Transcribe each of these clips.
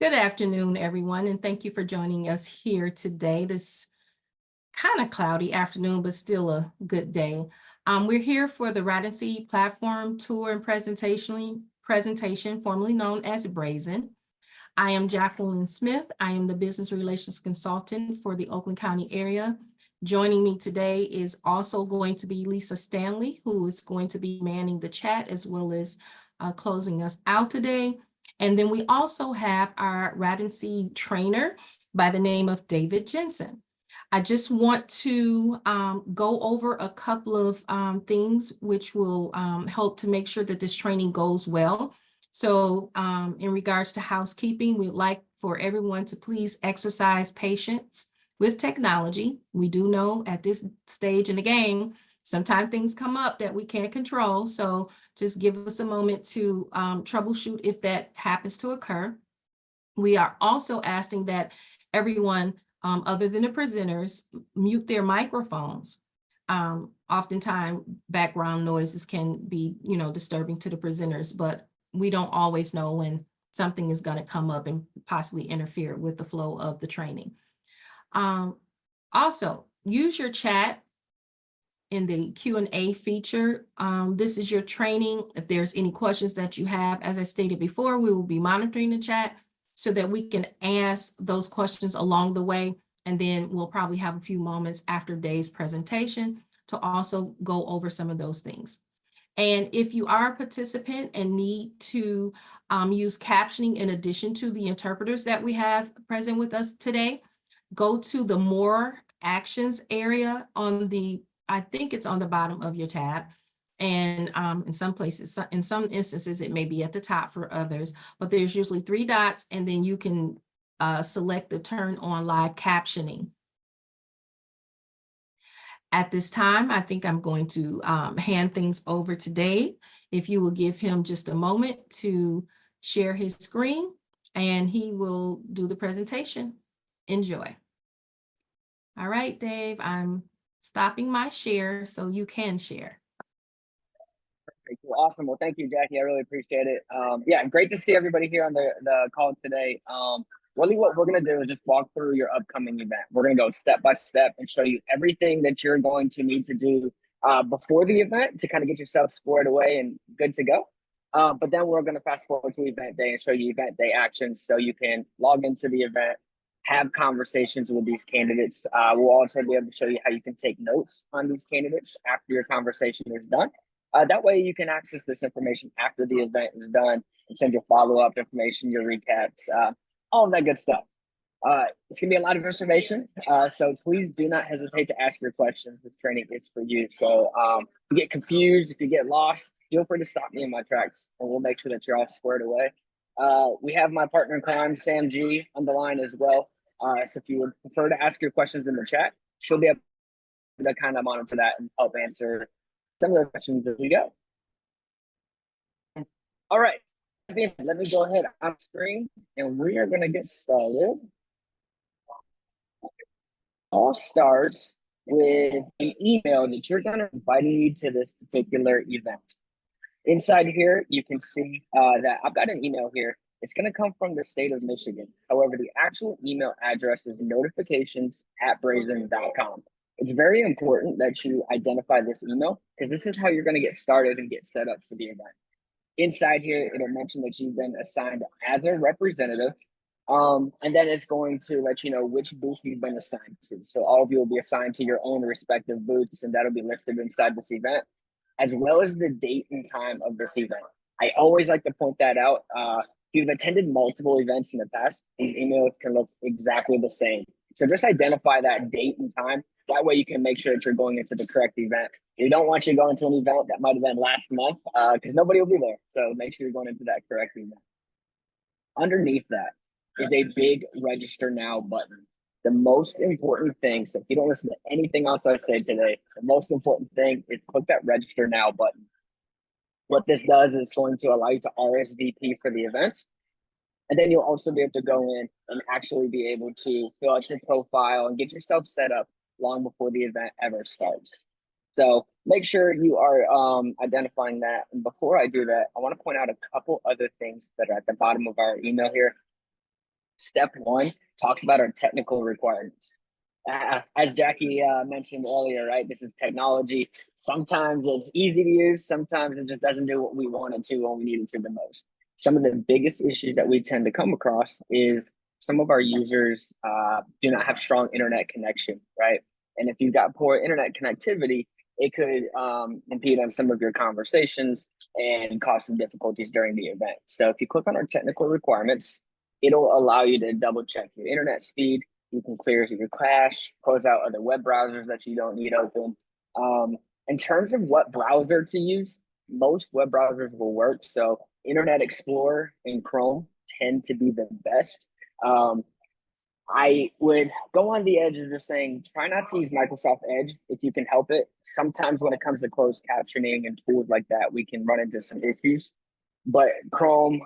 Good afternoon, everyone, and thank you for joining us here today. This kind of cloudy afternoon, but still a good day. We're here for the Radency platform tour and presentation, formerly known as Brazen. I am Jacqueline Smith. I am the business relations consultant for the Oakland County area. Joining me today is also going to be Lisa Stanley, who is going to be manning the chat as well as closing us out today. And then we also have our Radency trainer by the name of David Jensen. I just want to go over a couple of things which will help to make sure that this training goes well. So in regards to housekeeping, we'd like for everyone to please exercise patience with technology. We do know at this stage in the game, sometimes things come up that we can't control. So just give us a moment to troubleshoot if that happens to occur. We are also asking that everyone, other than the presenters, mute their microphones. Oftentimes, background noises can be, disturbing to the presenters, but we don't always know when something is going to come up and possibly interfere with the flow of the training. Also, use your chat in the Q&A feature. This is your training. If there's any questions that you have, as I stated before, we will be monitoring the chat so that we can ask those questions along the way. And then we'll probably have a few moments after Dave's presentation to also go over some of those things. And if you are a participant and need to use captioning in addition to the interpreters that we have present with us today, go to the More Actions area on the, I think it's on the bottom of your tab. And in some places, in some instances, it may be at the top for others, but there's usually 3 dots, and then you can select the turn on live captioning. At this time, I think I'm going to hand things over to Dave. If you will give him just a moment to share his screen, and he will do the presentation. Enjoy. All right, Dave, I'm stopping my share so you can share. Cool. Awesome. Well, thank you, Jackie. I really appreciate it. Yeah, great to see everybody here on the call today. Really what we're going to do is just walk through your upcoming event. We're going to go step by step and show you everything that you're going to need to do before the event to kind of get yourself squared away and good to go. But then we're going to fast forward to event day and show you event day actions so you can log into the event, have conversations with these candidates. We'll also be able to show you how you can take notes on these candidates after your conversation is done. That way you can access this information after the event is done and send your follow-up information, your recaps, all of that good stuff. It's going to be a lot of information, so please do not hesitate to ask your questions. This training is for you. So if you get confused, if you get lost, feel free to stop me in my tracks, and we'll make sure that you're all squared away. We have my partner in crime, Sam G, on the line as well. So if you would prefer to ask your questions in the chat, she'll be able to kind of monitor that and help answer some of the questions as we go. All right, let me go ahead on screen and we are going to get started. All starts with an email that you're going to invite you to this particular event. Inside here, you can see that I've got an email here. It's going to come from the state of Michigan. However, the actual email address is notifications@brazen.com. It's very important that you identify this email because this is how you're going to get started and get set up for the event. Inside here, it'll mention that you've been assigned as a representative, and then it's going to let you know which booth you've been assigned to. So all of you will be assigned to your own respective booths, and that'll be listed inside this event, as well as the date and time of this event. I always like to point that out. If you've attended multiple events in the past, these emails can look exactly the same. So just identify that date and time. That way you can make sure that you're going into the correct event. We don't want you going to an event that might have been last month because nobody will be there. So make sure you're going into that correct event. Underneath that is a big register now button. The most important thing, so if you don't listen to anything else I say today, the most important thing is click that register now button. What this does is it's going to allow you to RSVP for the event. And then you'll also be able to go in and actually be able to fill out your profile and get yourself set up long before the event ever starts. So make sure you are identifying that. And before I do that, I want to point out a couple other things that are at the bottom of our email here. Step one talks about our technical requirements. As Jackie mentioned earlier, right? This is technology. Sometimes it's easy to use. Sometimes it just doesn't do what we want it to when we need it to the most. Some of the biggest issues that we tend to come across is some of our users do not have strong internet connection, right? And if you've got poor internet connectivity, it could impede on some of your conversations and cause some difficulties during the event. So if you click on our technical requirements, it'll allow you to double check your internet speed. You can clear your cache, close out other web browsers that you don't need open. In terms of what browser to use, most web browsers will work. So Internet Explorer and Chrome tend to be the best. I would go on the edge of just saying, try not to use Microsoft Edge if you can help it. Sometimes when it comes to closed captioning and tools like that, we can run into some issues. But Chrome,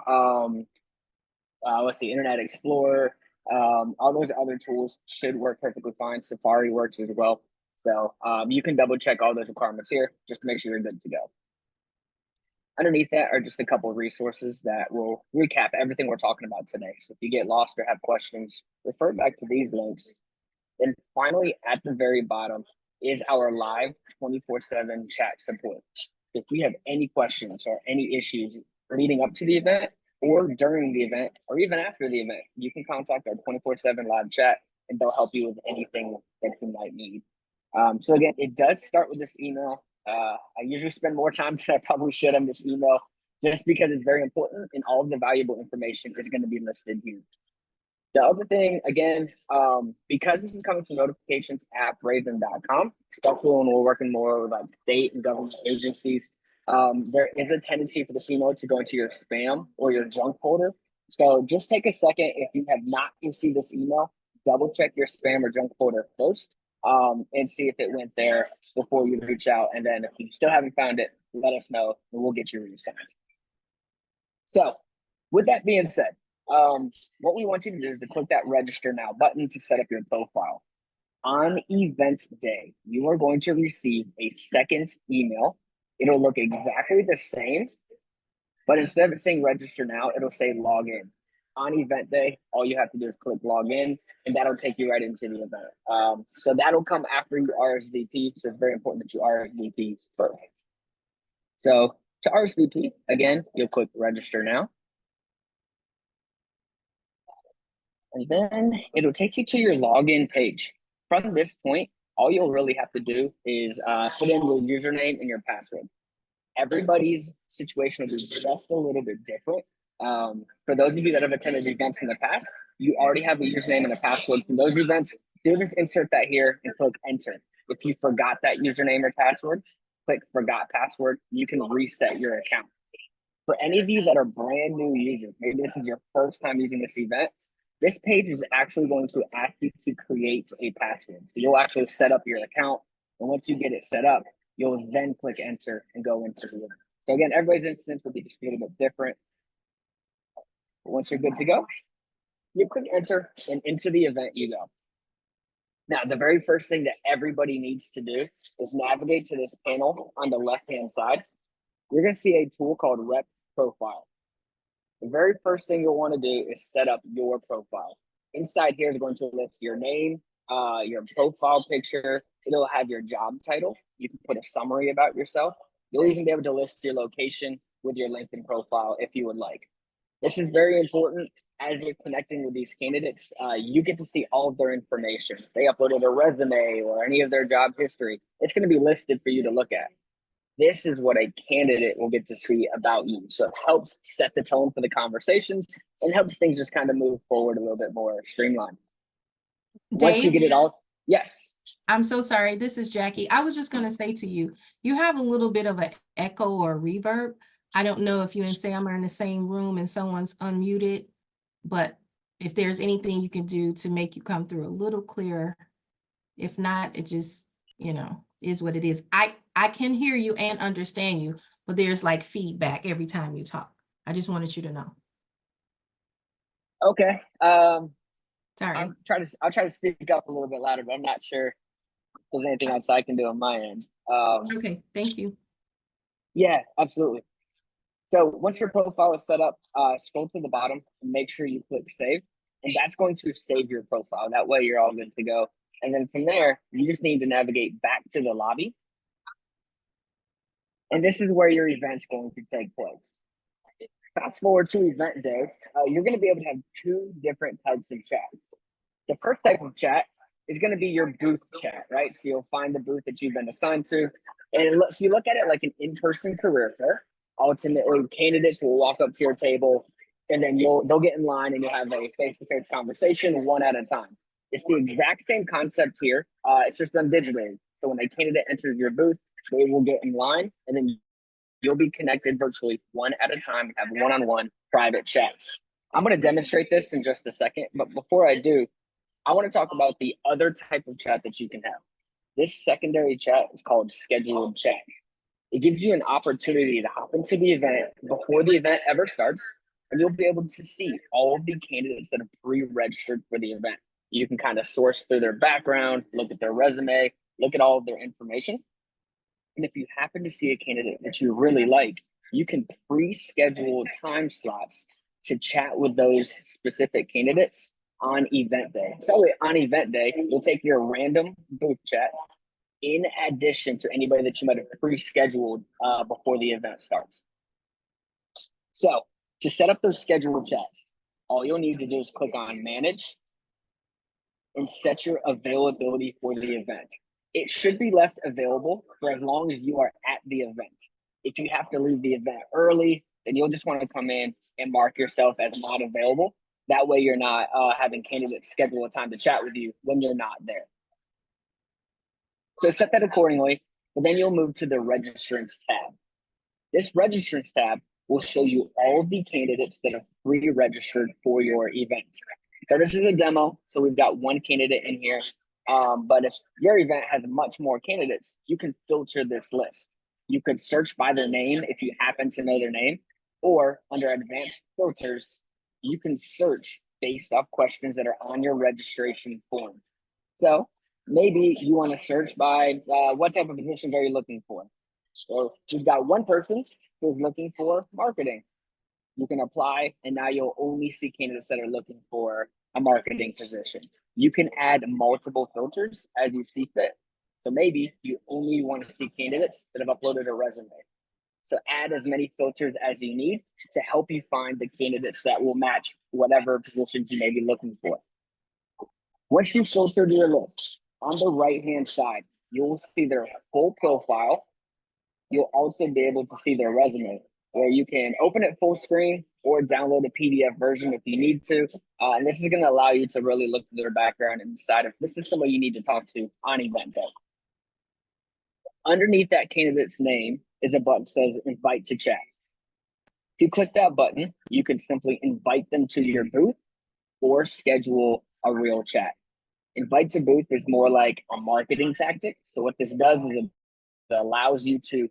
let's see, Internet Explorer, all those other tools should work perfectly fine. Safari works as well. So you can double check all those requirements here just to make sure you're good to go. Underneath that are just a couple of resources that will recap everything we're talking about today. So if you get lost or have questions, refer back to these links. And finally, at the very bottom is our live 24/7 chat support. If you have any questions or any issues leading up to the event or during the event or even after the event, you can contact our 24/7 live chat and they'll help you with anything that you might need. So again, it does start with this email. I usually spend more time than I probably should on this email just because it's very important and all of the valuable information is going to be listed here. The other thing, again, because this is coming from notifications at Raven.com, especially when we're working more with like state and government agencies, there is a tendency for this email to go into your spam or your junk folder. So just take a second. If you have not received this email, double check your spam or junk folder first and see if it went there before you reach out. And then if you still haven't found it, let us know and we'll get you reassigned. So with that being said, what we want you to do is to click that register now button to set up your profile. On event day, you are going to receive a second email. It'll look exactly the same, but instead of it saying register now, it'll say log in. On event day, all you have to do is click log in, and that'll take you right into the event. So that'll come after you RSVP. So it's very important that you RSVP first. So to RSVP, again, you'll click register now. And then it'll take you to your login page. From this point, all you'll really have to do is put in your username and your password. Everybody's situation will be just a little bit different. For those of you that have attended events in the past, you already have a username and a password from those events. Do just insert that here and click enter. If you forgot that username or password, click forgot password. You can reset your account. For any of you that are brand new users, maybe this is your first time using this event, this page is actually going to ask you to create a password. So you'll actually set up your account. And once you get it set up, you'll then click enter and go into the event. So again, everybody's instance will be just a little bit different. But once you're good to go, you click enter and into the event you go. Now, the very first thing that everybody needs to do is navigate to this panel on the left-hand side. You're going to see a tool called Rep Profile. The very first thing you'll want to do is set up your profile. Inside here is going to list your name, your profile picture. It'll have your job title. You can put a summary about yourself. You'll even be able to list your location with your LinkedIn profile if you would like. This is very important as you're connecting with these candidates. You get to see all of their information. If they uploaded a resume or any of their job history, it's going to be listed for you to look at. This is what a candidate will get to see about you. So it helps set the tone for the conversations and helps things just kind of move forward a little bit more streamlined. Once you Dave, get it all, yes. I'm so sorry. This is Jackie. I was just going to say to you, you have a little bit of an echo or reverb. I don't know if you and Sam are in the same room and someone's unmuted, but if there's anything you can do to make you come through a little clearer. If not, it just, is what it is. I can hear you and understand you, but there's like feedback every time you talk. I just wanted you to know. Okay. Sorry. I'll try to speak up a little bit louder, but I'm not sure if there's anything else I can do on my end. Okay, thank you. Yeah, absolutely. So once your profile is set up, scroll to the bottom and make sure you click save. and that's going to save your profile. That way you're all good to go. And then from there, you just need to navigate back to the lobby. And this is where your event's going to take place. Fast forward to event day, you're going to be able to have two different types of chats. The first type of chat is going to be your booth chat, right? So you'll find the booth that you've been assigned to. And if you look at it like an in-person career fair, ultimately candidates will walk up to your table and then they'll get in line and you'll have a face-to-face conversation one at a time. It's the exact same concept here. It's just done digitally. So when a candidate enters your booth, they will get in line and then you'll be connected virtually one at a time and have one-on-one private chats. I'm going to demonstrate this in just a second, but before I do, I want to talk about the other type of chat that you can have. This secondary chat is called scheduled chat. It gives you an opportunity to hop into the event before the event ever starts, and you'll be able to see all of the candidates that are pre-registered for the event. You can kind of source through their background, look at their resume, look at all of their information. And if you happen to see a candidate that you really like, you can pre-schedule time slots to chat with those specific candidates on event day. So on event day, you'll take your random booth chat in addition to anybody that you might have pre-scheduled before the event starts. So to set up those scheduled chats, all you'll need to do is click on manage and set your availability for the event. It should be left available for as long as you are at the event. If you have to leave the event early, then you'll just want to come in and mark yourself as not available. That way you're not having candidates schedule a time to chat with you when you're not there. So set that accordingly, but then you'll move to the registrants tab. This registrants tab will show you all of the candidates that are pre-registered for your event. So this is a demo, so we've got one candidate in here, but if your event has much more candidates, you can filter this list. You could search by their name if you happen to know their name, or under advanced filters, you can search based off questions that are on your registration form. So maybe you want to search by what type of positions are you looking for? So you've got one person who's looking for marketing. You can apply, and now you'll only see candidates that are looking for a marketing position. You can add multiple filters as you see fit. So maybe you only want to see candidates that have uploaded a resume. So add as many filters as you need to help you find the candidates that will match whatever positions you may be looking for. Once you filtered your list, on the right-hand side, you'll see their full profile. You'll also be able to see their resume, where you can open it full screen or download a PDF version if you need to. And this is going to allow you to really look at their background and decide if this is somebody you need to talk to on event day. Underneath that candidate's name is a button that says invite to chat. If you click that button, you can simply invite them to your booth or schedule a real chat. Invite to booth is more like a marketing tactic. So what this does is it allows you to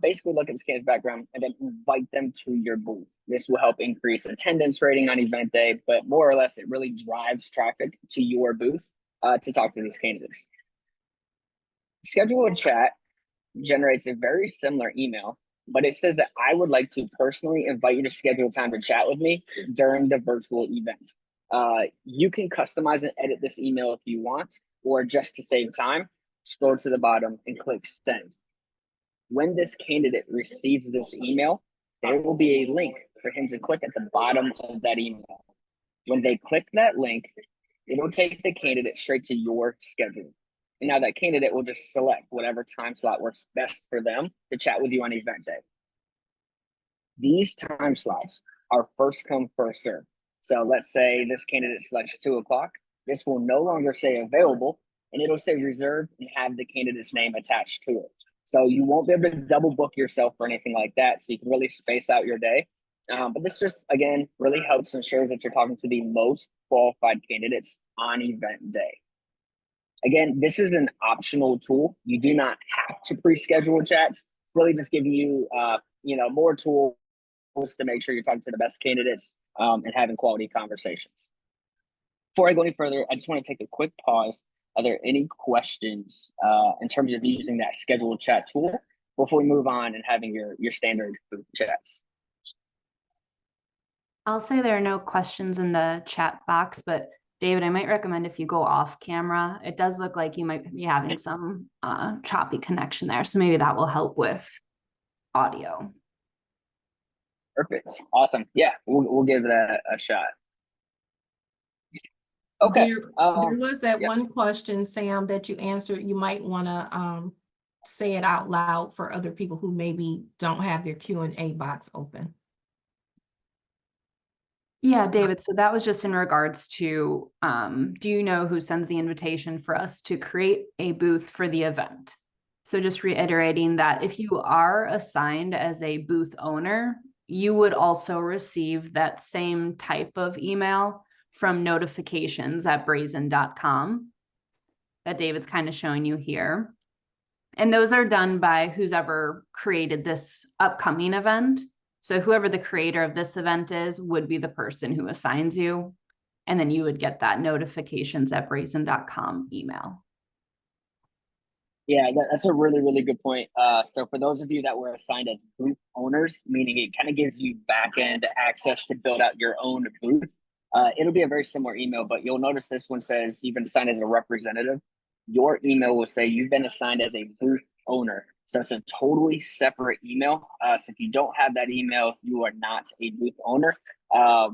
basically look at the candidate's background and then invite them to your booth. This will help increase attendance rating on event day, but more or less it really drives traffic to your booth to talk to these candidates. Schedule a chat generates a very similar email, but it says that I would like to personally invite you to schedule time to chat with me during the virtual event. You can customize and edit this email if you want, or just to save time, scroll to the bottom and click send. When this candidate receives this email, there will be a link for him to click at the bottom of that email. When they click that link, it'll take the candidate straight to your schedule. And now that candidate will just select whatever time slot works best for them to chat with you on event day. These time slots are first come, first serve. So let's say this candidate selects 2 o'clock. This will no longer say available, and it'll say reserved and have the candidate's name attached to it. So you won't be able to double book yourself or anything like that. So you can really space out your day. But this just, again, really helps ensure that you're talking to the most qualified candidates on event day. Again, this is an optional tool. You do not have to pre-schedule chats. It's really just giving you, more tools to make sure you're talking to the best candidates and having quality conversations. Before I go any further, I just want to take a quick pause. Are there any questions in terms of using that scheduled chat tool before we move on and having your standard chats? I'll say there are no questions in the chat box, but David, I might recommend if you go off camera, it does look like you might be having some choppy connection there. So maybe that will help with audio. Perfect. Awesome. Yeah, we'll give that a shot. Okay. There was that yeah. one question, Sam, that you answered. You might want to say it out loud for other people who maybe don't have their Q&A box open. Yeah, David, so that was just in regards to, do you know who sends the invitation for us to create a booth for the event? So just reiterating that if you are assigned as a booth owner, you would also receive that same type of email from notifications@brazen.com that David's kind of showing you here. And those are done by who's ever created this upcoming event. So whoever the creator of this event is would be the person who assigns you. And then you would get that notifications@brazen.com email. Yeah, that's a really, really good point. So for those of you that were assigned as booth owners, meaning it kind of gives you back-end access to build out your own booth, it'll be a very similar email, but you'll notice this one says you've been assigned as a representative. Your email will say you've been assigned as a booth owner. So it's a totally separate email. So if you don't have that email, you are not a booth owner. For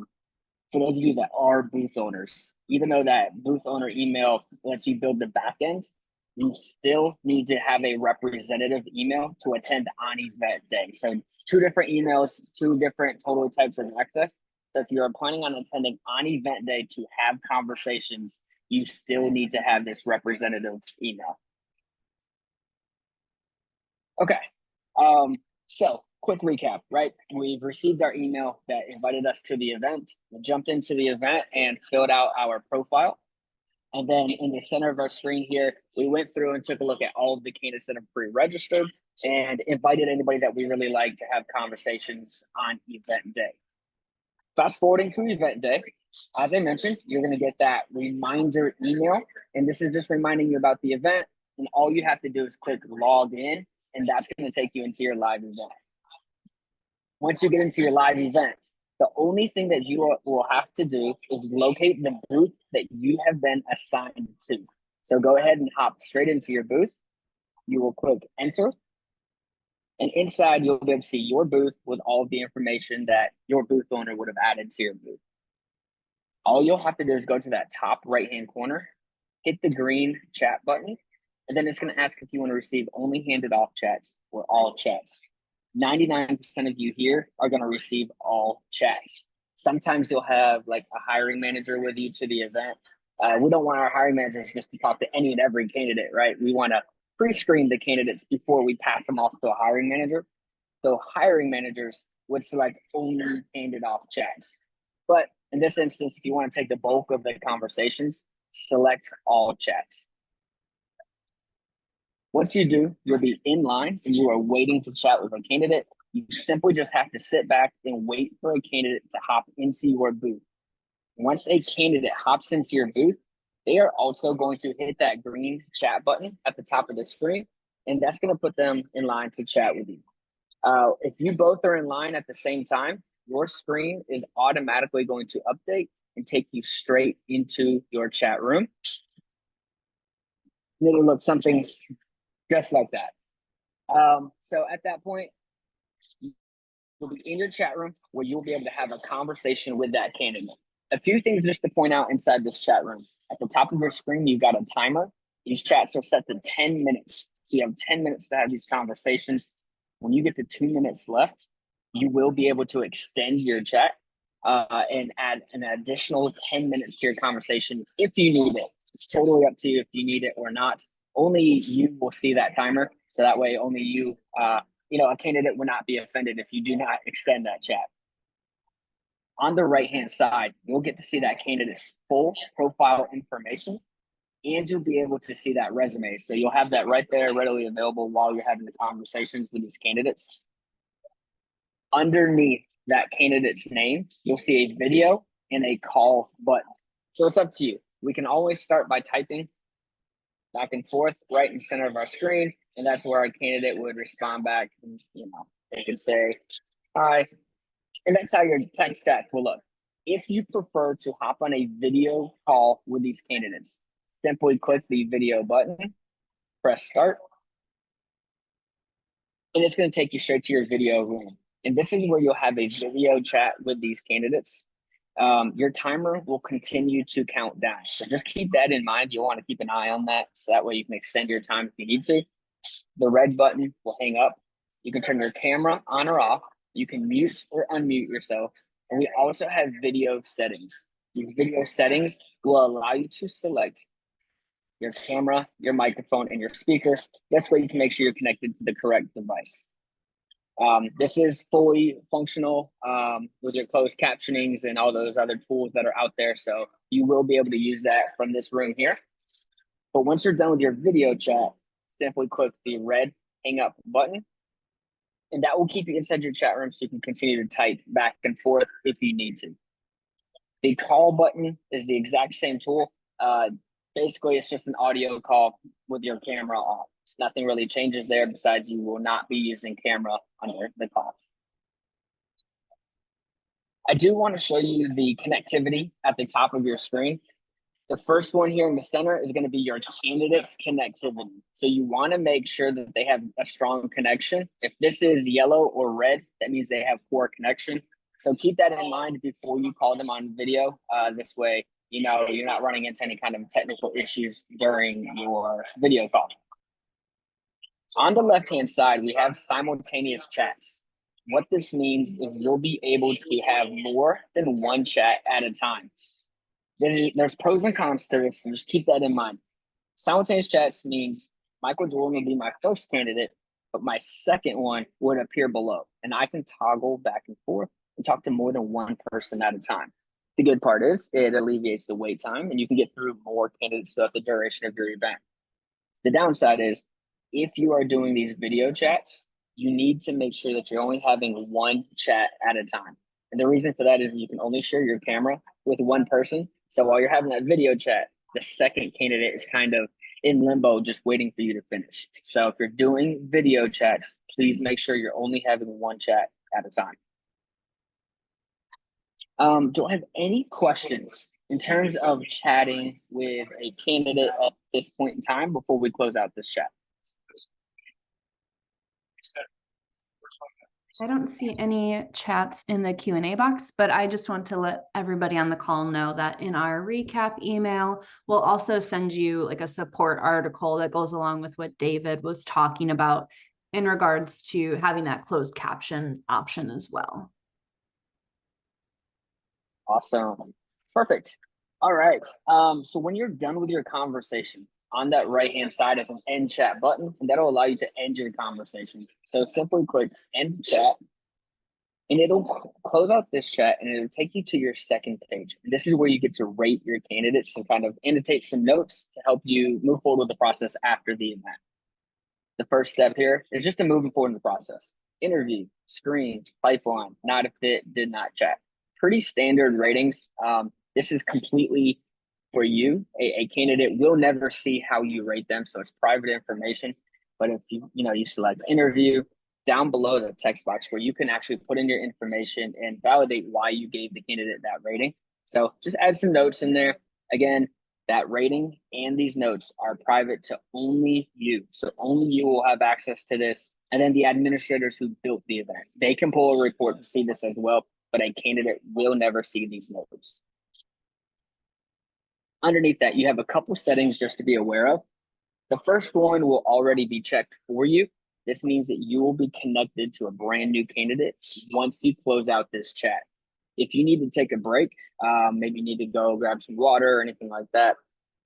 those of you that are booth owners, even though that booth owner email lets you build the back end, you still need to have a representative email to attend on event day. So 2 different emails, 2 different total types of access. So if you're planning on attending on event day to have conversations, you still need to have this representative email. Okay. So quick recap, right? We've received our email that invited us to the event. We jumped into the event and filled out our profile. And then in the center of our screen here, we went through and took a look at all of the candidates that are pre-registered and invited anybody that we really like to have conversations on event day. Fast forwarding to event day, as I mentioned, you're going to get that reminder email. And this is just reminding you about the event. And all you have to do is click log in, and that's going to take you into your live event. Once you get into your live event, the only thing that you will have to do is locate the booth that you have been assigned to. So go ahead and hop straight into your booth. You will click enter. And inside, you'll be able to see your booth with all of the information that your booth owner would have added to your booth. All you'll have to do is go to that top right-hand corner, hit the green chat button, and then it's going to ask if you want to receive only handed off chats or all chats. 99% of you here are going to receive all chats. Sometimes you'll have like a hiring manager with you to the event. We don't want our hiring managers just to talk to any and every candidate, right? We want to pre-screen the candidates before we pass them off to a hiring manager. So hiring managers would select only handed off chats. But in this instance, if you want to take the bulk of the conversations, select all chats. Once you do, you'll be in line and you are waiting to chat with a candidate. You simply just have to sit back and wait for a candidate to hop into your booth. Once a candidate hops into your booth, they are also going to hit that green chat button at the top of the screen, and that's going to put them in line to chat with you. If you both are in line at the same time, your screen is automatically going to update and take you straight into your chat room. And it'll look something just like that. So at that point, you'll be in your chat room where you'll be able to have a conversation with that candidate. A few things just to point out inside this chat room. At the top of your screen, you've got a timer. These chats are set to 10 minutes. So you have 10 minutes to have these conversations. When you get to 2 minutes left, you will be able to extend your chat and add an additional 10 minutes to your conversation if you need it. It's totally up to you if you need it or not. Only you will see that timer. So that way only you, a candidate will not be offended if you do not extend that chat. On the right-hand side, you'll get to see that candidate's full profile information, and you'll be able to see that resume. So you'll have that right there readily available while you're having the conversations with these candidates. Underneath that candidate's name, you'll see a video and a call button. So it's up to you. We can always start by typing back and forth right in the center of our screen, and that's where our candidate would respond back. And, they can say, hi, And that's how your text chat will look. If you prefer to hop on a video call with these candidates, simply click the video button, press start, and it's going to take you straight to your video room. And this is where you'll have a video chat with these candidates. Your timer will continue to count down. So just keep that in mind. You'll want to keep an eye on that. So that way you can extend your time if you need to. The red button will hang up. You can turn your camera on or off. You can mute or unmute yourself. And we also have video settings. These video settings will allow you to select your camera, your microphone, and your speaker. This way you can make sure you're connected to the correct device. This is fully functional with your closed captionings and all those other tools that are out there. So you will be able to use that from this room here. But once you're done with your video chat, simply click the red hang up button. And that will keep you inside your chat room so you can continue to type back and forth if you need to. The call button is the exact same tool. Basically, it's just an audio call with your camera off. Nothing really changes there besides you will not be using camera under the call. I do want to show you the connectivity at the top of your screen. The first one here in the center is going to be your candidate's connectivity. So you want to make sure that they have a strong connection. If this is yellow or red, that means they have poor connection. So keep that in mind before you call them on video. This way, you know, you're not running into any kind of technical issues during your video call. On the left-hand side, we have simultaneous chats. What this means is you'll be able to have more than one chat at a time. There's pros and cons to this, so just keep that in mind. Simultaneous chats means Michael Jordan will be my first candidate, but my second one would appear below, and I can toggle back and forth and talk to more than one person at a time. The good part is it alleviates the wait time, and you can get through more candidates throughout the duration of your event. The downside is if you are doing these video chats, you need to make sure that you're only having one chat at a time. And the reason for that is you can only share your camera with one person. So while you're having that video chat, the second candidate is kind of in limbo, just waiting for you to finish. So if you're doing video chats, please make sure you're only having one chat at a time. Do I have any questions in terms of chatting with a candidate at this point in time before we close out this chat? I don't see any chats in the Q&A box, but I just want to let everybody on the call know that in our recap email, we'll also send you like a support article that goes along with what David was talking about in regards to having that closed caption option as well. Awesome. Perfect. All right. So when you're done with your conversation, on that right-hand side is an end chat button, and that'll allow you to end your conversation. So simply click end chat, and it'll close out this chat, and it'll take you to your second page. And this is where you get to rate your candidates and kind of annotate some notes to help you move forward with the process after the event. The first step here is just to move forward in the process. Interview, screen, pipeline, not a fit, did not chat. Pretty standard ratings. This is completely for you. A candidate will never see how you rate them, so it's private information. But if you select interview, down below the text box where you can actually put in your information and validate why you gave the candidate that rating. So just add some notes in there. Again, that rating and these notes are private to only you. So only you will have access to this. And then the administrators who built the event, they can pull a report to see this as well, but a candidate will never see these notes. Underneath that, you have a couple settings just to be aware of. The first one will already be checked for you. This means that you will be connected to a brand new candidate once you close out this chat. If you need to take a break, maybe you need to go grab some water or anything like that,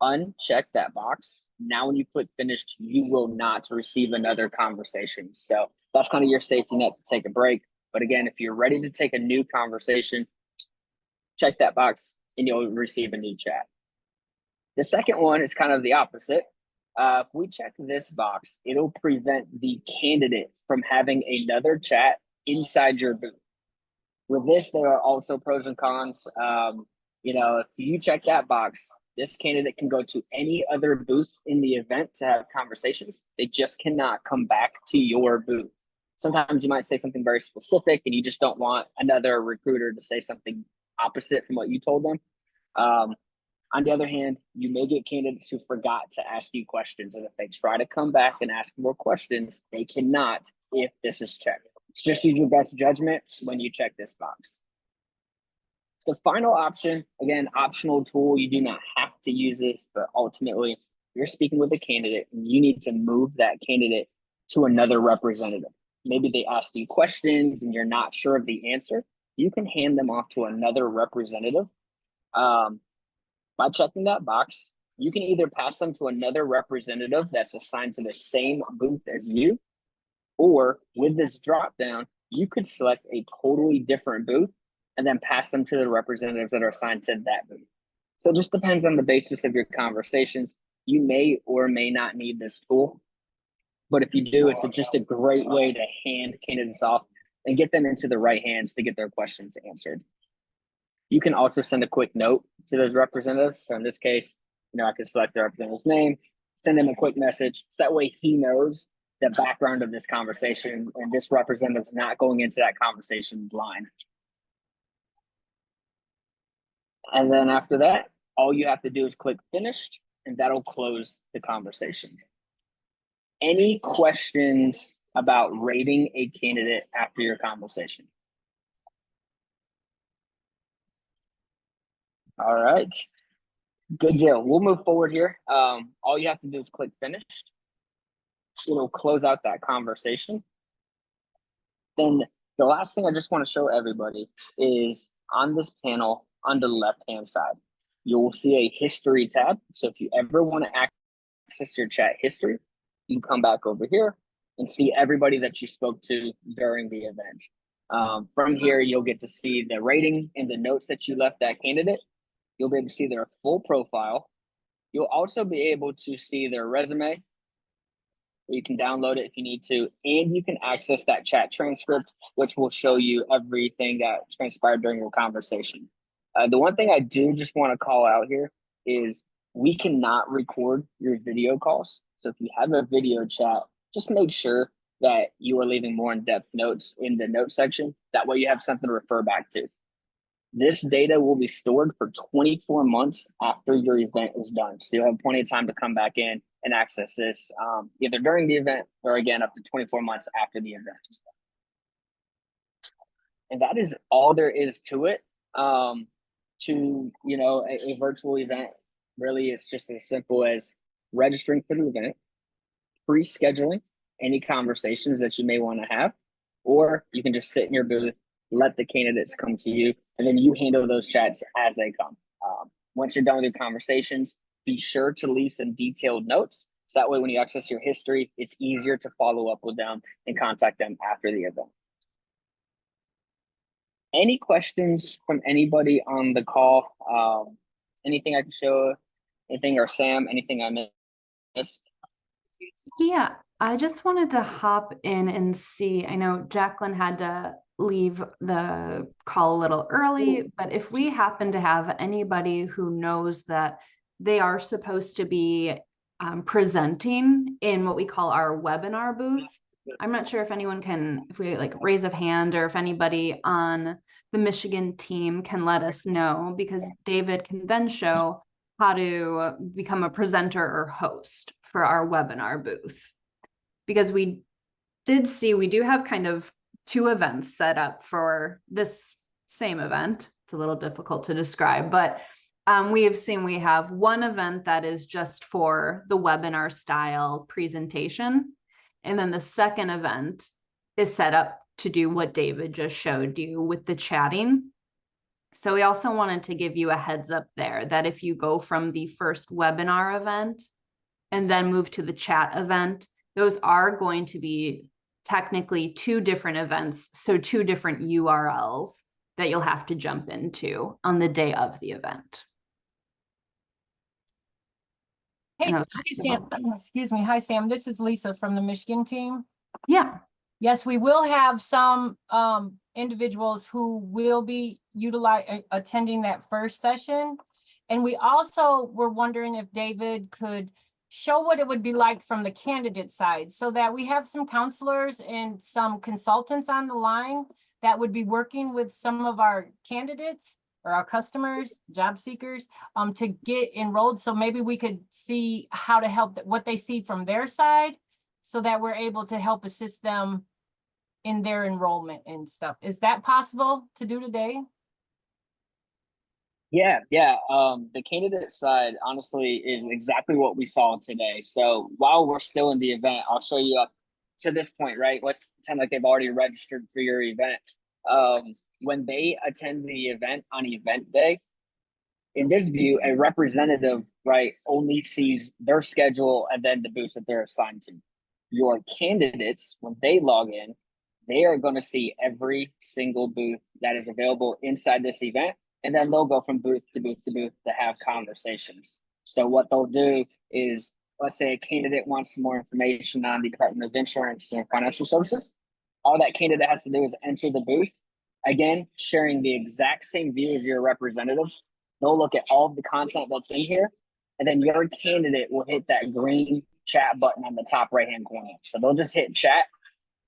uncheck that box. Now, when you click finished, you will not receive another conversation. So that's kind of your safety net to take a break. But again, if you're ready to take a new conversation, check that box and you'll receive a new chat. The second one is kind of the opposite. If we check this box, it'll prevent the candidate from having another chat inside your booth. With this, there are also pros and cons. If you check that box, this candidate can go to any other booth in the event to have conversations. They just cannot come back to your booth. Sometimes you might say something very specific and you just don't want another recruiter to say something opposite from what you told them. On the other hand, you may get candidates who forgot to ask you questions. And if they try to come back and ask more questions, they cannot if this is checked. Just use your best judgment when you check this box. The final option, again, optional tool, you do not have to use this, but ultimately you're speaking with a candidate and you need to move that candidate to another representative. Maybe they asked you questions and you're not sure of the answer. You can hand them off to another representative. By checking that box, you can either pass them to another representative that's assigned to the same booth as you, or with this drop down, you could select a totally different booth and then pass them to the representatives that are assigned to that booth. So it just depends on the basis of your conversations. You may or may not need this tool, but if you do, it's just a great way to hand candidates off and get them into the right hands to get their questions answered. You can also send a quick note to those representatives. So in this case, I can select the representative's name, send him a quick message. So that way he knows the background of this conversation and this representative's not going into that conversation blind. And then after that, all you have to do is click finished and that'll close the conversation. Any questions about rating a candidate after your conversation? All right, good deal. We'll move forward here. All you have to do is click finished. It'll close out that conversation. Then the last thing I just want to show everybody is on this panel on the left-hand side, you will see a history tab. So if you ever want to access your chat history, you can come back over here and see everybody that you spoke to during the event. From here, you'll get to see the rating and the notes that you left that candidate. You'll be able to see their full profile. You'll also be able to see their resume. You can download it if you need to, and you can access that chat transcript, which will show you everything that transpired during your conversation. The one thing I do just want to call out here is we cannot record your video calls. So if you have a video chat, just make sure that you are leaving more in-depth notes in the note section. That way you have something to refer back to. This data will be stored for 24 months after your event is done. So you'll have plenty of time to come back in and access this either during the event or again, up to 24 months after the event is done. And that is all there is to it. A virtual event really is just as simple as registering for the event, pre-scheduling any conversations that you may want to have, or you can just sit in your booth, let the candidates come to you, and then you handle those chats as they come. Once you're done with your conversations, be sure to leave some detailed notes. So that way, when you access your history, it's easier to follow up with them and contact them after the event. Any questions from anybody on the call? Anything I can show? Anything, or Sam, anything I missed? Yeah, I just wanted to hop in and see. I know Jacqueline had to leave the call a little early, but if we happen to have anybody who knows that they are supposed to be presenting in what we call our webinar booth, I'm not sure if anyone can, if we raise a hand, or if anybody on the Michigan team can let us know, because David can then show how to become a presenter or host for our webinar booth. Because we did see, we do have kind of 2 events set up for this same event. It's a little difficult to describe, but we have seen we have one event that is just for the webinar style presentation. And then the second event is set up to do what David just showed you with the chatting. So we also wanted to give you a heads up there that if you go from the first webinar event and then move to the chat event, those are going to be technically 2 different events. So 2 different URLs that you'll have to jump into on the day of the event. Hey, Sam. Excuse me. Hi, Sam. This is Lisa from the Michigan team. Yeah. Yes, we will have some individuals who will be attending that first session. And we also were wondering if David could show what it would be like from the candidate side so that we have some counselors and some consultants on the line that would be working with some of our candidates or our customers, job seekers, to get enrolled. So maybe we could see how to help what they see from their side so that we're able to help assist them in their enrollment and stuff. Is that possible to do today? Yeah. The candidate side, honestly, is exactly what we saw today. So while we're still in the event, I'll show you up to this point, right? Let's pretend like they've already registered for your event. When they attend the event on event day, in this view, a representative, right, only sees their schedule and then the booths that they're assigned to. Your candidates, when they log in, they are going to see every single booth that is available inside this event. And then they'll go from booth to booth to booth to have conversations. So what they'll do is, let's say a candidate wants some more information on the Department of Insurance and Financial Services. All that candidate has to do is enter the booth. Again, sharing the exact same view as your representatives. They'll look at all of the content that's in here, and then your candidate will hit that green chat button on the top right-hand corner. So they'll just hit chat,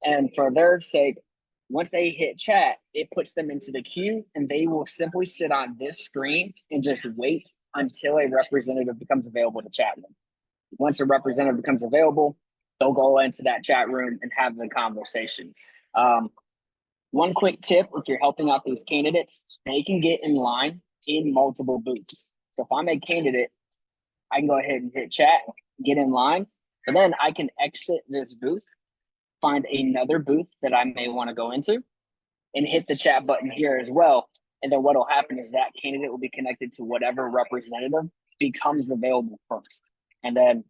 and for their sake, once they hit chat, it puts them into the queue, and they will simply sit on this screen and just wait until a representative becomes available to chat with them. Once a representative becomes available, they'll go into that chat room and have the conversation. One quick tip, if you're helping out these candidates, they can get in line in multiple booths. So if I'm a candidate, I can go ahead and hit chat, get in line, and then I can exit this booth, find another booth that I may want to go into, and hit the chat button here as well. And then what will happen is that candidate will be connected to whatever representative becomes available first. And then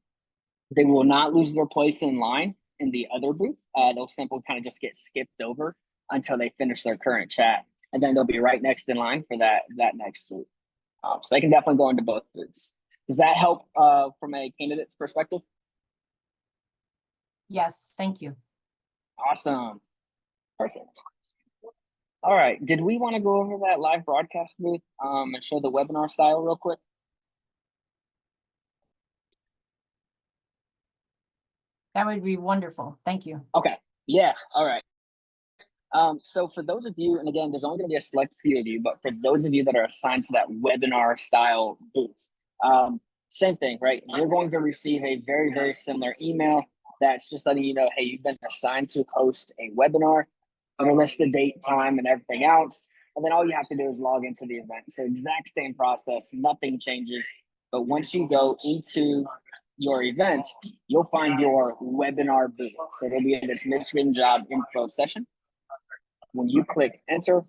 they will not lose their place in line in the other booth. They'll simply kind of just get skipped over until they finish their current chat. And then they'll be right next in line for that next booth. So they can definitely go into both booths. Does that help from a candidate's perspective? Yes, thank you. Awesome. Perfect. All right. Did we want to go over that live broadcast booth and show the webinar style real quick? That would be wonderful. Thank you. Okay. Yeah. All right. So for those of you, and again, there's only going to be a select few of you, but for those of you that are assigned to that webinar style booth, same thing, right? You're going to receive a very, very similar email that's just letting you know, hey, you've been assigned to host a webinar. It'll list the date, time, and everything else. And then all you have to do is log into the event. So exact same process, nothing changes. But once you go into your event, you'll find your webinar booth. So it'll be in this Michigan Job Info session. When you click enter,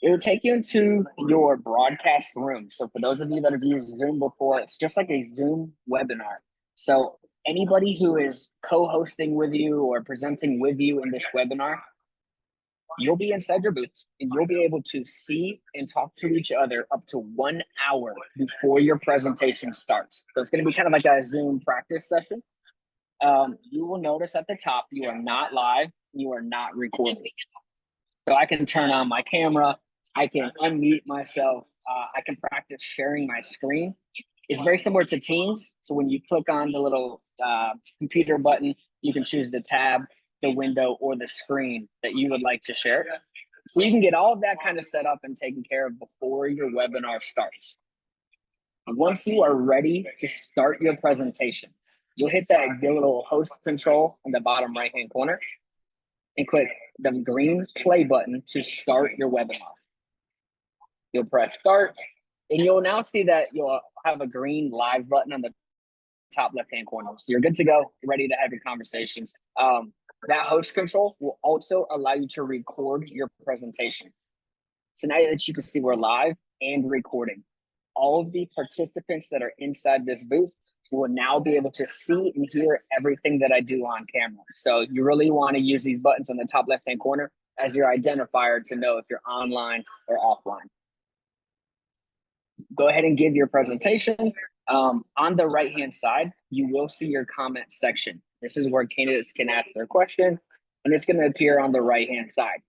it will take you into your broadcast room. So for those of you that have used Zoom before, it's just like a Zoom webinar. So anybody who is co-hosting with you or presenting with you in this webinar, you'll be inside your booth and you'll be able to see and talk to each other up to 1 hour before your presentation starts. So it's going to be kind of like a Zoom practice session. You will notice at the top, you are not live, you are not recording. So I can turn on my camera, I can unmute myself, I can practice sharing my screen. It's very similar to Teams. So when you click on the little computer button, you can choose the tab, the window, or the screen that you would like to share. So you can get all of that kind of set up and taken care of before your webinar starts. And once you are ready to start your presentation, you'll hit that little host control in the bottom right-hand corner and click the green play button to start your webinar. You'll press start, and you'll now see that you'll have a green live button on the top left-hand corner. So you're good to go, ready to have your conversations. That host control will also allow you to record your presentation. So now that you can see we're live and recording, all of the participants that are inside this booth will now be able to see and hear everything that I do on camera. So you really want to use these buttons on the top left-hand corner as your identifier to know if you're online or offline. Go ahead and give your presentation. On the right-hand side, you will see your comment section. This is where candidates can ask their question, and it's going to appear on the right-hand side.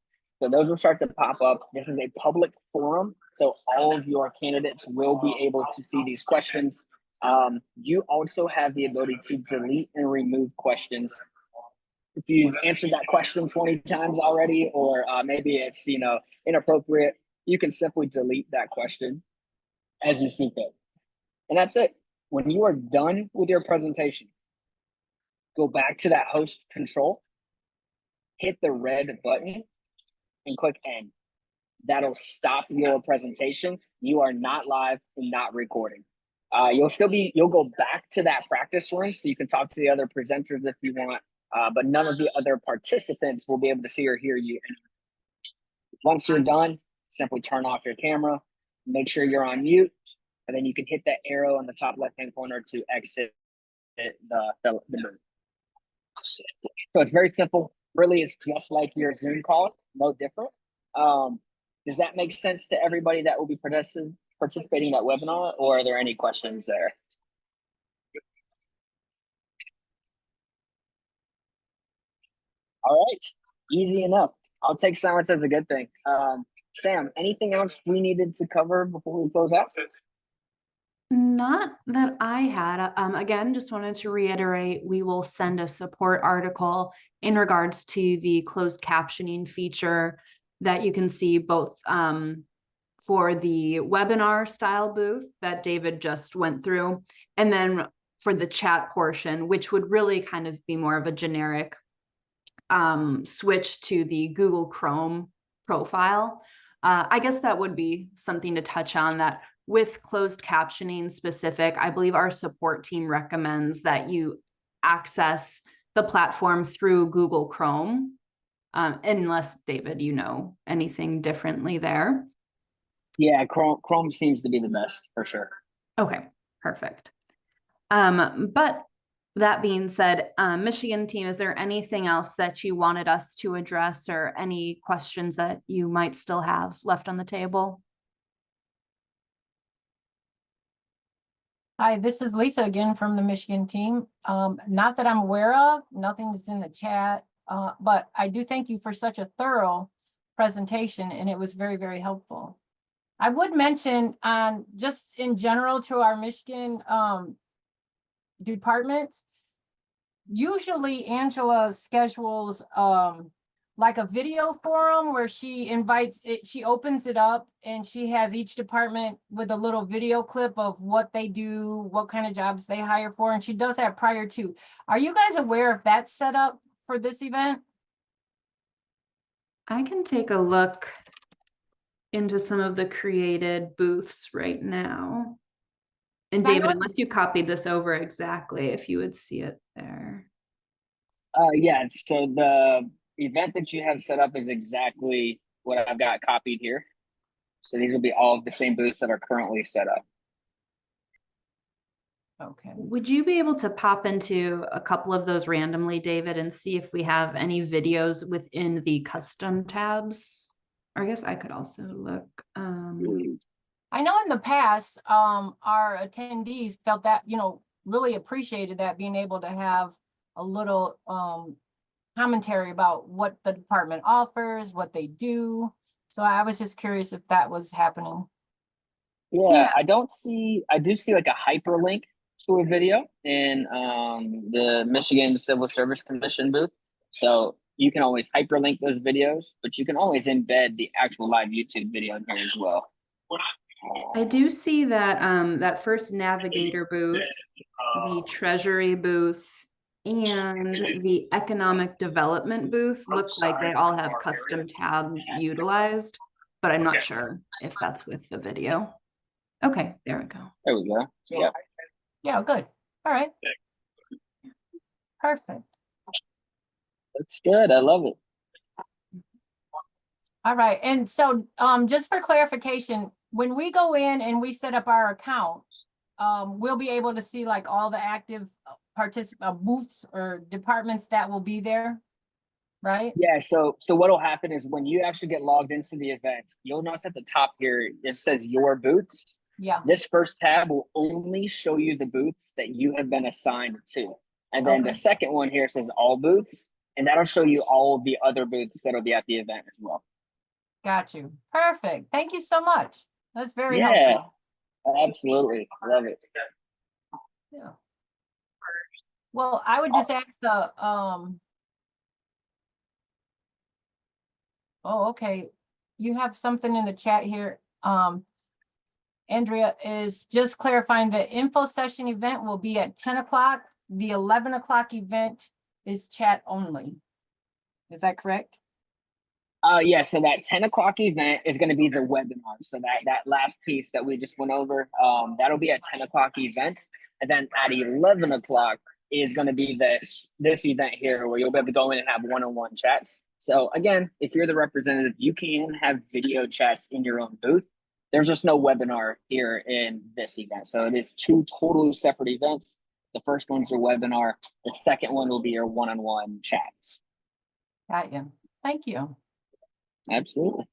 So those will start to pop up. This is a public forum, so all of your candidates will be able to see these questions. You also have the ability to delete and remove questions. If you've answered that question 20 times already, or maybe it's, inappropriate, you can simply delete that question as you see fit. And that's it. When you are done with your presentation, go back to that host control, hit the red button, and click end. That'll stop your presentation. You are not live and not recording. You'll go back to that practice room so you can talk to the other presenters if you want, but none of the other participants will be able to see or hear you. Once you're done, simply turn off your camera, make sure you're on mute, and then you can hit that arrow in the top left-hand corner to exit the booth. So it's very simple. Really, it's just like your Zoom call, no different. Does that make sense to everybody that will be participating in that webinar, or are there any questions there? All right, easy enough. I'll take silence as a good thing. Sam, anything else we needed to cover before we close out? Not that I had. Again, just wanted to reiterate, we will send a support article in regards to the closed captioning feature that you can see both for the webinar style booth that David just went through, and then for the chat portion, which would really kind of be more of a generic switch to the Google Chrome profile. I guess that would be something to touch on, that with closed captioning specific, I believe our support team recommends that you access the platform through Google Chrome, unless, David, you know anything differently there. Yeah, Chrome seems to be the best for sure. Okay, perfect. But that being said, Michigan team, is there anything else that you wanted us to address, or any questions that you might still have left on the table? Hi, this is Lisa again from the Michigan team. Not that I'm aware of, nothing's in the chat, but I do thank you for such a thorough presentation, and it was very, very helpful. I would mention just in general to our Michigan departments, usually Angela schedules like a video forum where she invites it, she opens it up and she has each department with a little video clip of what they do, what kind of jobs they hire for, and she does that prior to. Are you guys aware if that's set up for this event? I can take a look into some of the created booths right now. And David, unless you copied this over exactly, if you would see it there. Yeah, so the event that you have set up is exactly what I've got copied here. So these will be all of the same booths that are currently set up. Okay. Would you be able to pop into a couple of those randomly, David, and see if we have any videos within the custom tabs? Or I guess I could also look. I know in the past, our attendees felt that, really appreciated that, being able to have a little commentary about what the department offers, what they do. So I was just curious if that was happening. Yeah, I do see like a hyperlink to a video in the Michigan Civil Service Commission booth. So you can always hyperlink those videos, but you can always embed the actual live YouTube video in here as well. I do see that that first navigator booth, the treasury booth, and the economic development booth look like they all have custom tabs utilized, but I'm not sure if that's with the video. Okay, there we go. There we go. Yeah. Yeah, good. All right. Perfect. Looks good. I love it. All right. And so just for clarification, when we go in and we set up our account, we'll be able to see like all the active booths or departments that will be there, right? Yeah, so what'll happen is when you actually get logged into the event, you'll notice at the top here, it says your booths. Yeah. This first tab will only show you the booths that you have been assigned to. And then the second one here says all booths, and that'll show you all of the other booths that'll be at the event as well. Got you. Perfect. Thank you so much. That's very helpful. Absolutely. Love it. Yeah. Well, I would just ask the, oh, okay. You have something in the chat here. Andrea is just clarifying the info session event will be at 10 o'clock. The 11 o'clock event is chat only. Is that correct? Yeah, so that 10 o'clock event is going to be the webinar. So that last piece that we just went over, that'll be a 10 o'clock event. And then at 11 o'clock is going to be this event here where you'll be able to go in and have one-on-one chats. So again, if you're the representative, you can have video chats in your own booth. There's just no webinar here in this event. So it is two totally separate events. The first one's your webinar. The second one will be your one-on-one chats. Got you. Thank you. Absolutely.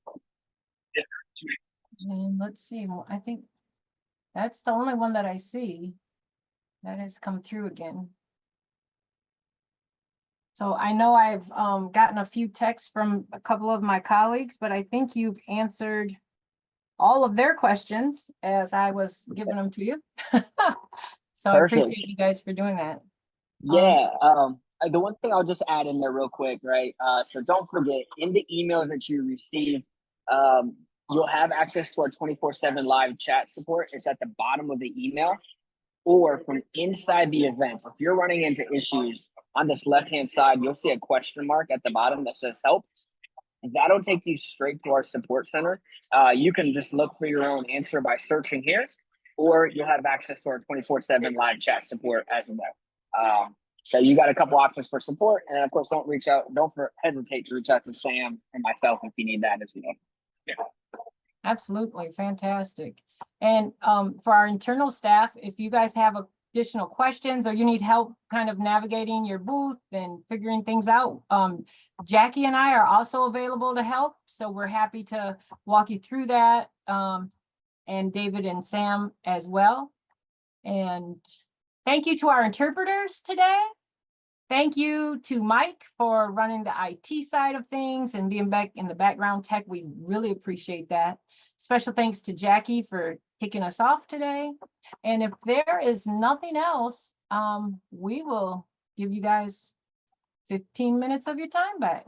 And let's see, well, I think that's the only one that I see that has come through again. So I know I've gotten a few texts from a couple of my colleagues, but I think you've answered all of their questions as I was giving them to you. So I Perfect. appreciate you guys for doing that. Yeah. The one thing I'll just add in there real quick, right? So don't forget, in the emails that you receive, you'll have access to our 24/7 live chat support. It's at the bottom of the email, or from inside the event. If you're running into issues on this left-hand side, you'll see a question mark at the bottom that says help. That'll take you straight to our support center. You can just look for your own answer by searching here, or you'll have access to our 24/7 live chat support as well. So you got a couple options for support, and of course, don't hesitate to reach out to Sam and myself if you need that as well. Yeah. Absolutely, fantastic. And for our internal staff, if you guys have additional questions or you need help kind of navigating your booth and figuring things out, Jackie and I are also available to help. So we're happy to walk you through that, and David and Sam as well. And thank you to our interpreters today. Thank you to Mike for running the IT side of things and being back in the background tech. We really appreciate that. Special thanks to Jackie for kicking us off today. And if there is nothing else, we will give you guys 15 minutes of your time back.